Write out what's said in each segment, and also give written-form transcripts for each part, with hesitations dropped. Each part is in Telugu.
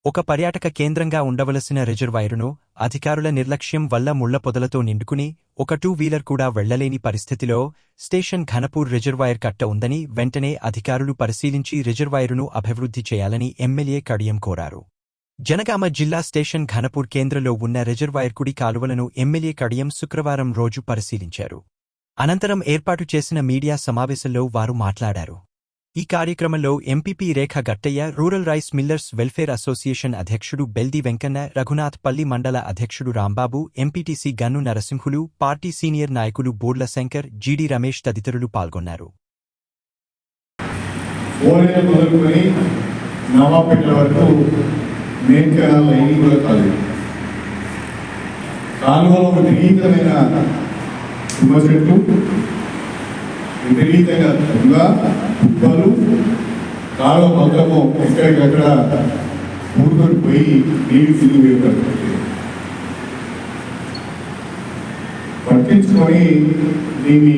ఒక పర్యాటక కేంద్రంగా ఉండవలసిన రిజర్వాయరును అధికారుల నిర్లక్ష్యం వల్ల ముళ్ల పొదలతో నిండుకుని ఒక టూ వీలర్ కూడా వెళ్లలేని పరిస్థితిలో స్టేషన్ ఘనపూర్ రిజర్వాయర్ కట్ట ఉందని వెంటనే అధికారులు పరిశీలించి రిజర్వాయరును అభివృద్ధి చేయాలని ఎమ్మెల్యే కడియం కోరారు. జనగామ జిల్లా స్టేషన్ ఘనపూర్ కేంద్రంలో ఉన్న రిజర్వాయర్ కుడి కాలువలను ఎమ్మెల్యే కడియం శుక్రవారం రోజు పరిశీలించారు. అనంతరం ఏర్పాటు చేసిన మీడియా సమావేశంలో వారు మాట్లాడారు. ఈ కార్యక్రమంలో MPP Rekha Gattaiah, rural rice millers welfare association అధ్యక్షుడు బెల్ది వెంకన్న, రఘునాథ్ పల్లి మండల అధ్యక్షుడు Rambabu, MPTC Gannu Narasimhulu, party senior నాయకులు బోర్ల శంకర్, జీడీ రమేష్ తదితరులు పాల్గొన్నారు. విపరీతంగా కుప్పలు కాలం మొత్తము ఎక్కడికక్కడ ఊరుకొని పోయి నీళ్ళు తిరిగి పట్టించుకొని దీన్ని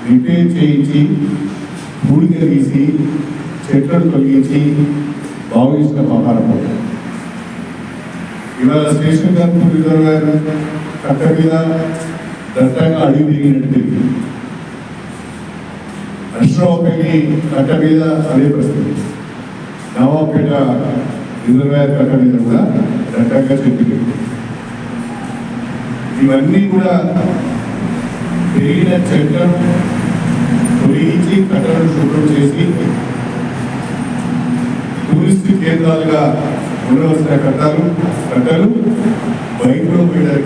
రిపేర్ చేయించి పూడిక తీసి చెట్లను తొలగించి బాగుంచిన ఆహారం. ఇవాళ స్టేషన్ ఘనపూర్ రిజర్వాయర్ కట్ట మీద దట్టంగా అడుగు తిరిగినట్టు నర్సరావుపల్లి కట్ట మీద అదే పరిస్థితి, నవాపేట రిజర్వాయర్ కట్ట మీద కూడా దట్టంగా చెప్పింది. ఇవన్నీ కూడా పెరిగిన చెట్లను తొలగించి కట్టలను శుభ్రం చేసి టూరిస్ట్ కేంద్రాలుగా ఉండవలసిన కట్టలు బయటలో పోయడానికి